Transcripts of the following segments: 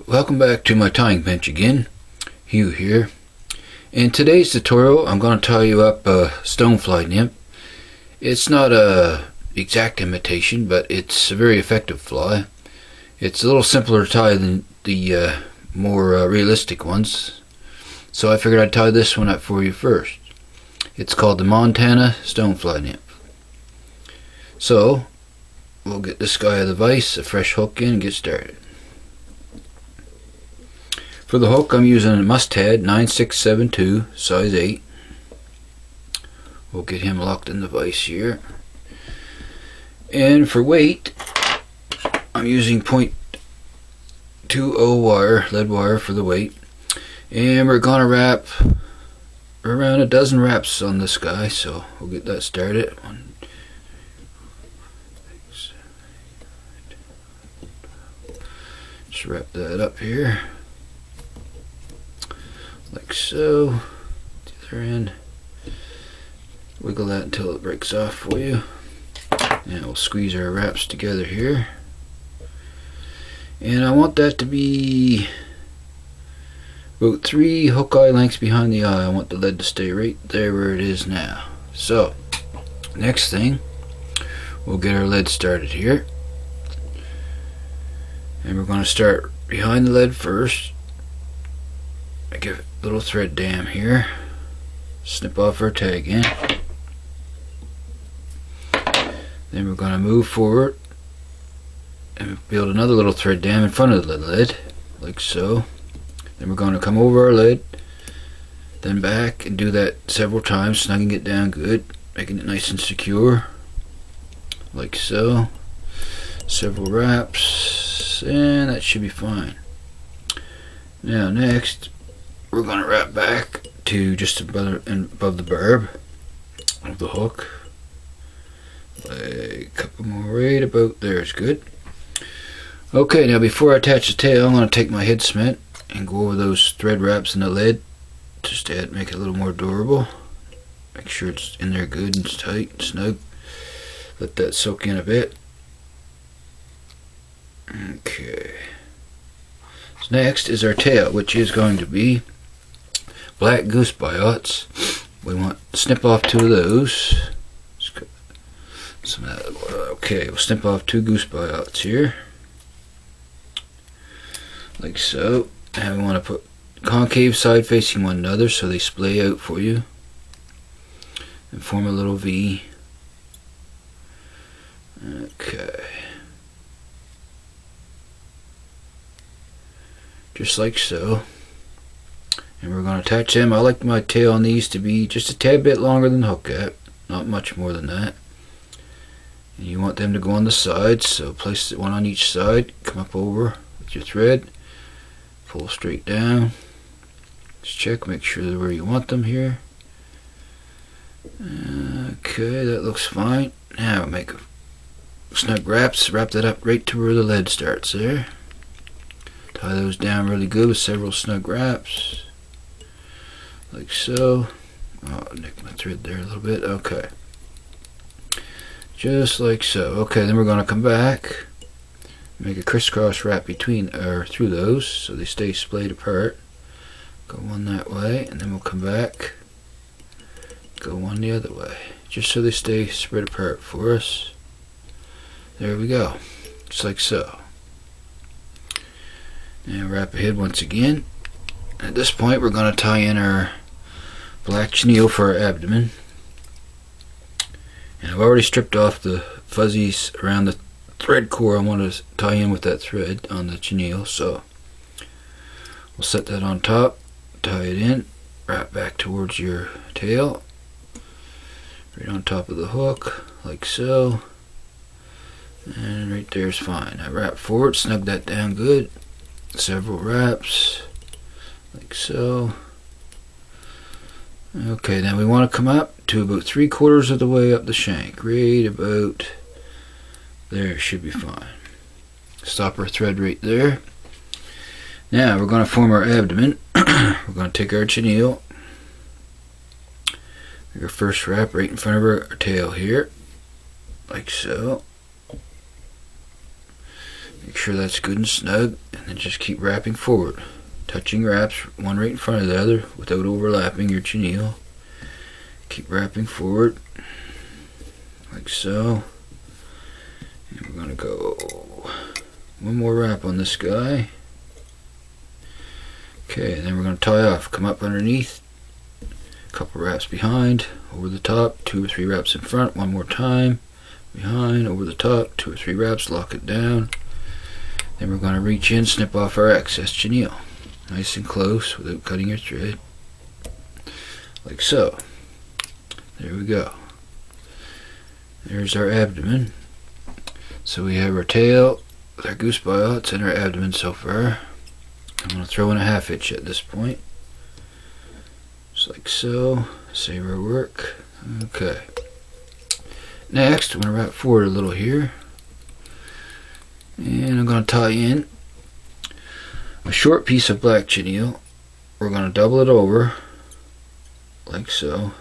Welcome back to my tying bench again. Hugh here. In today's tutorial I'm going to tie you up a stonefly nymph. It's not a exact imitation, but it's a very effective fly. It's a little simpler to tie than the more realistic ones, so I figured I'd tie this one up for you first. It's called the Montana stonefly nymph. So we'll get this guy out of the vise, a fresh hook in, and get started. For the hook I'm using a mustad 9672 size 8. We'll get him locked in the vise here. And for weight I'm using .20 wire, lead wire for the weight. And we're gonna wrap around a dozen wraps on this guy, so we'll get that started. Just wrap that up here. Like so. The other end. Wiggle that until it breaks off for you. And we'll squeeze our wraps together here. And I want that to be about 3 hook eye lengths behind the eye. I want the lead to stay right there where it is now. So, next thing, we'll get our lead started here. And we're going to start behind the lead first. I give it a little thread dam here. Snip off our tag in. Then we're going to move forward and build another little thread dam in front of the lead, like so. Then we're going to come over our lead, then back, and do that several times, snugging it down good, making it nice and secure, like so. Several wraps, and that should be fine. Now next, we're going to wrap back to just above the barb of the hook. A couple more right about there is good. Okay, now before I attach the tail, I'm going to take my head cement and go over those thread wraps in the lead, just to make it a little more durable. Make sure it's in there good and tight and snug. Let that soak in a bit. Okay. So next is our tail, which is going to be black goose biots. We want to snip off 2 of those. Some of that. Okay, we'll snip off 2 goose biots here, like so. And we want to put concave side facing one another so they splay out for you and form a little V. Okay, just like so. And we're going to attach them. I like my tail on these to be just a tad bit longer than the hook at, not much more than that. And you want them to go on the sides, so place one on each side, come up over with your thread, pull straight down, just check, make sure they're where you want them here. Okay, that looks fine. Now make a snug wraps, wrap that up right to where the lead starts there. Tie those down really good with several snug wraps, like so. Oh, I nicked my thread there a little bit. Okay, just like so. Okay, then we're going to come back, make a crisscross wrap between or through those so they stay splayed apart. Go one that way, and then we'll come back, go one the other way, just so they stay spread apart for us. There we go, just like so. Now wrap ahead once again. At this point we're going to tie in our black chenille for our abdomen. And I've already stripped off the fuzzies around the thread core I want to tie in with that thread on the chenille, so we'll set that on top, tie it in, wrap back towards your tail, right on top of the hook, like so. And right there is fine. Now wrap forward, snug that down good. Several wraps, like so. Okay, then we want to come up to about 3/4 of the way up the shank, right about there. Should be fine. Stop our thread right there. Now we're going to form our abdomen. We're going to take our chenille, make our first wrap right in front of our tail here, like so. Make sure that's good and snug, and and just keep wrapping forward, touching wraps one right in front of the other without overlapping your chenille. Keep wrapping forward like so, and we're going to go one more wrap on this guy. Okay, and then we're going to tie off. Come up underneath, a couple wraps behind, over the top, 2 or 3 wraps in front, one more time, behind, over the top, 2 or 3 wraps, lock it down. Then we're going to reach in, snip off our excess chenille, nice and close without cutting your thread, like so. There we go. There's our abdomen. So we have our tail with our goose biots and our abdomen so far. I'm going to throw in a 1/2 inch at this point, just like so. Save our work. Okay. Next, I'm going to wrap forward a little here, and I'm going to tie in a short piece of black chenille. We're going to double it over, like so.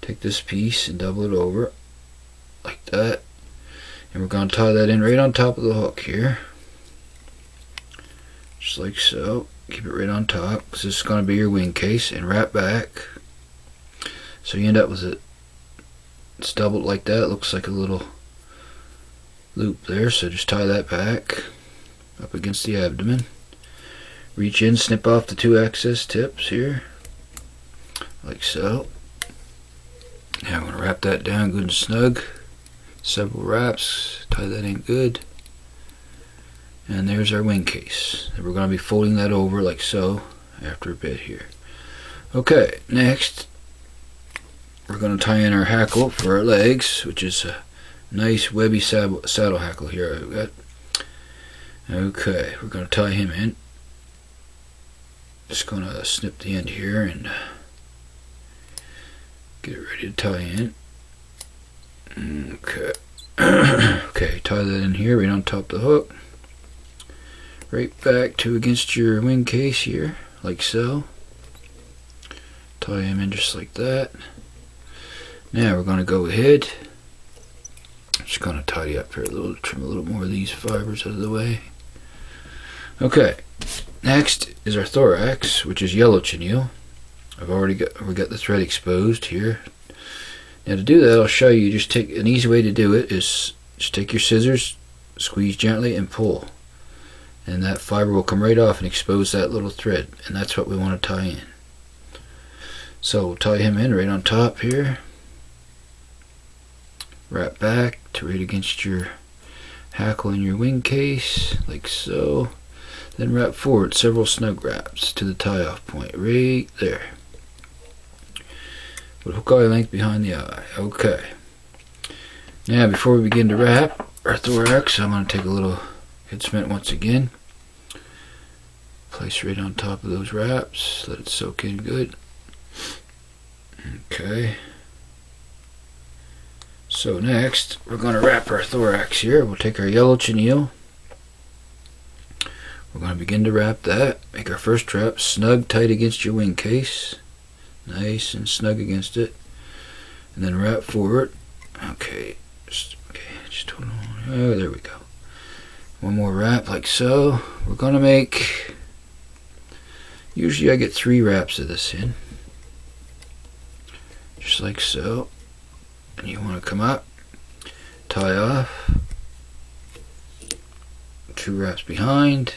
Take this piece and double it over, like that, and we're going to tie that in right on top of the hook here. Just like so. Keep it right on top, because this is going to be your wing case, and wrap back. So you end up with it. It's doubled like that. It looks like a little loop there. So just tie that back up against the abdomen. Reach in, snip off the 2 excess tips here, like so. Now I'm going to wrap that down good and snug. Several wraps. Tie that in good. And there's our wing case. And we're going to be folding that over like so after a bit here. Okay, next we're going to tie in our hackle for our legs, which is a nice webby saddle hackle here I've got. Okay, we're going to tie him in. Just going to snip the end here and get it ready to tie in. Okay. Okay, tie that in here right on top of the hook. Right back to against your wing case here, like so. Tie him in just like that. Now we're going to go ahead. I'm just going to tidy up here a little, trim a little more of these fibers out of the way. Okay, next is our thorax, which is yellow chenille. We got the thread exposed here. Now to do that, I'll show you. Just take an easy way to do it is just take your scissors, squeeze gently, and pull. And that fiber will come right off and expose that little thread, and that's what we want to tie in. So we'll tie him in right on top here, wrap back to right against your hackle in your wing case, like so. Then wrap forward several snug wraps to the tie off point right there, with hook eye length behind the eye. Okay, now before we begin to wrap our thorax, I'm going to take a little head cement once again, place right on top of those wraps, let it soak in good. Okay, so next we're going to wrap our thorax here. We'll take our yellow chenille, we're going to begin to wrap that. Make our first wrap snug tight against your wing case, nice and snug against it, and then wrap forward. Okay, just hold on. Oh, there we go. One more wrap like so. We're going to make, usually I get 3 wraps of this in, just like so. And you want to come up, tie off, 2 wraps behind,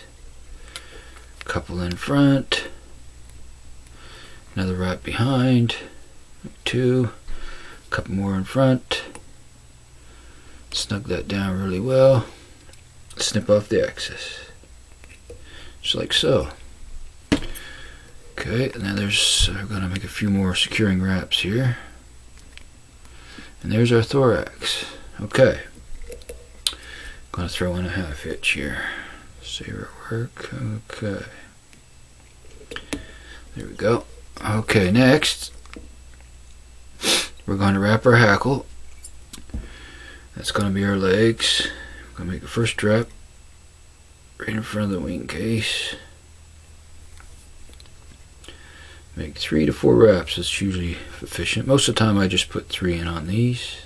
couple in front, another wrap behind, 2, couple more in front, snug that down really well, snip off the excess, just like so. Okay, and now we're going to make a few more securing wraps here, and there's our thorax. Okay, going to throw in a 1/2 inch here, save our work. Okay, there we go. Okay, next we're going to wrap our hackle. That's going to be our legs. We're going to make the first wrap right in front of the wing case. Make 3 to 4 wraps. It's usually efficient. Most of the time I just put 3 in on these.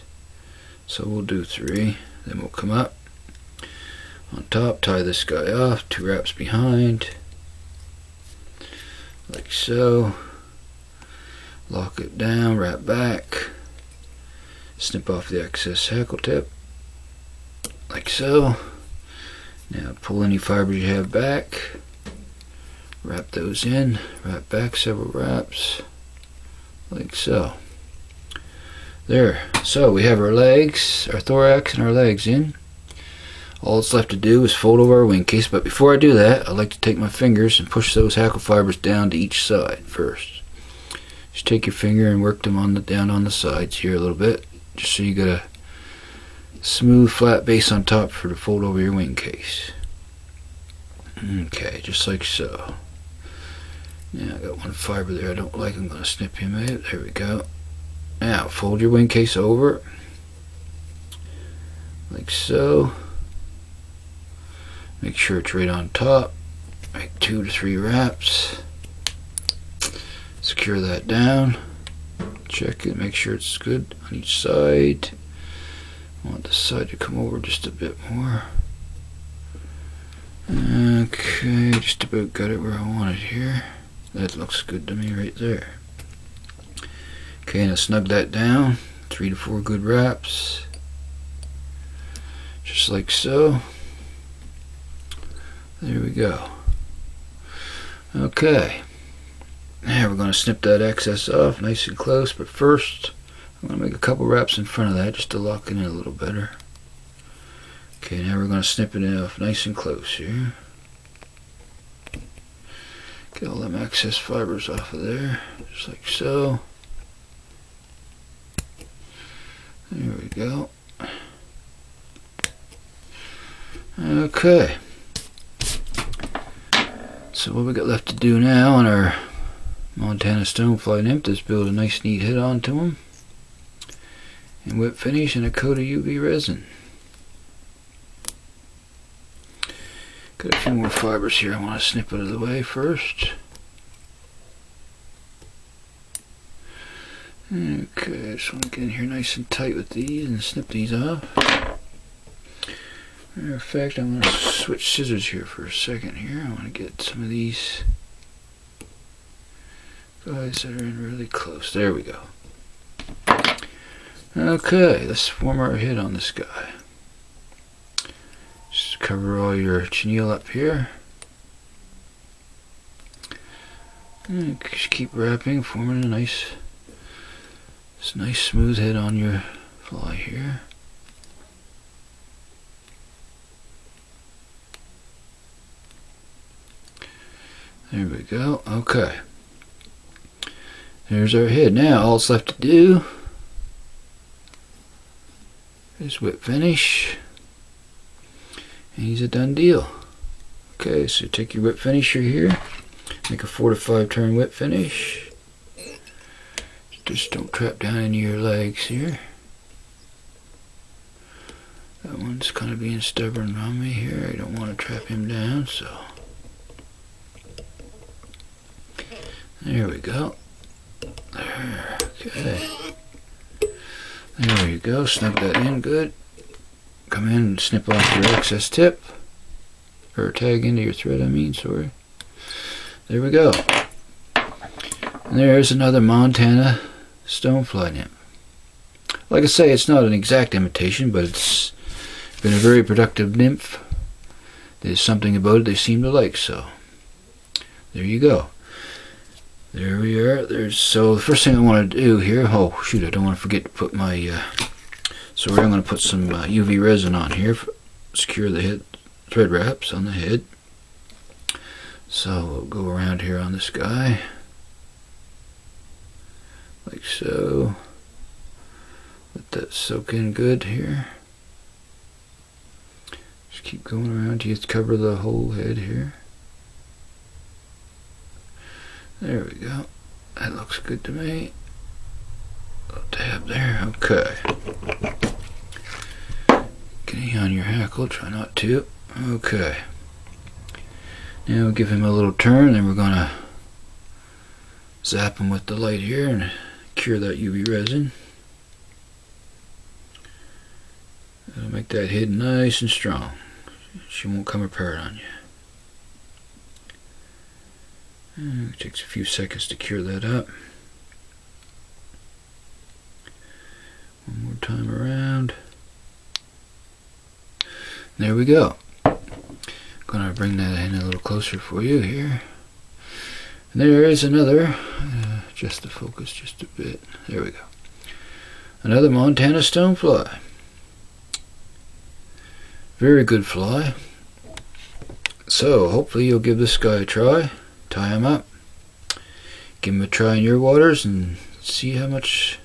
So we'll do 3. Then we'll come up on top, tie this guy off, 2 wraps behind, like so. Lock it down, wrap back, snip off the excess hackle tip, like so. Now pull any fibers you have back, wrap those in, wrap back several wraps, like so. There, so we have our legs, our thorax and our legs in. All it's left to do is fold over our wing case, but before I do that, I like to take my fingers and push those hackle fibers down to each side first. Just take your finger and work them down on the sides here a little bit, just so you got a smooth flat base on top for to fold over your wing case. Okay, just like so. Now I got one fiber there I don't like, I'm going to snip him out. There we go. Now fold your wing case over, like so. Make sure it's right on top. Make 2 to 3 wraps. Secure that down. Check it, make sure it's good on each side. I want this side to come over just a bit more. Okay, just about got it where I want it here. That looks good to me right there. Okay, now snug that down. 3 to 4 good wraps. Just like so. There we go. Okay. Now we're going to snip that excess off nice and close, but first I'm going to make a couple wraps in front of that just to lock it in a little better. Okay, now we're going to snip it off nice and close here. Get all them excess fibers off of there, just like so. There we go. Okay. So what we got left to do now on our Montana stonefly nymph is build a nice neat head onto them and whip finish and a coat of UV resin. Got a few more fibers here I want to snip out of the way first. Okay, I just want to get in here nice and tight with these and snip these off. Matter of fact, I'm going to switch scissors here for a second here. I want to get some of these guys that are in really close. There we go. Okay, let's form our head on this guy. Just cover all your chenille up here. And just keep wrapping, forming a nice smooth head on your fly here. There we go. Okay. There's our head. Now all it's left to do is whip finish. And he's a done deal. Okay, so take your whip finisher here. Make a 4 to 5 turn whip finish. Just don't trap down into your legs here. That one's kind of being stubborn on me here. I don't want to trap him down, so. There we go. There, okay. There you go, snug that in good. Come in and snip off your excess tip. Or tag into your thread, I mean, sorry. There we go. And there's another Montana stonefly nymph. Like I say, it's not an exact imitation, but it's been a very productive nymph. There's something about it they seem to like, so there you go. There we are. So the first thing I want to do here, oh shoot, I don't want to forget to put my, so I'm going to put some UV resin on here, secure the head thread wraps on the head. So we'll go around here on this guy, like so. Let that soak in good here. Just keep going around till you cover the whole head here. There we go. That looks good to me. Little tab there. Okay. Get on your hackle. Try not to. Okay. Now we'll give him a little turn. Then we're going to zap him with the light here and cure that UV resin. It'll make that head nice and strong. she won't come apart on you. It takes a few seconds to cure that up. One more time around. There we go. I'm gonna bring that in a little closer for you here. And there is another, just to focus just a bit. There we go. Another Montana stonefly. Very good fly. So hopefully you'll give this guy a try. Tie him up. Give him a try in your waters and see how much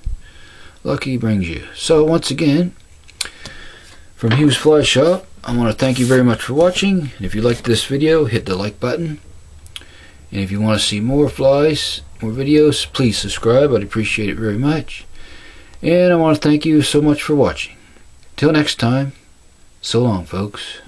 luck he brings you. So once again, from Hugh's Fly Shop, I want to thank you very much for watching. And if you liked this video, hit the like button. And if you want to see more flies, more videos, please subscribe. I'd appreciate it very much. And I want to thank you so much for watching. Till next time, so long folks.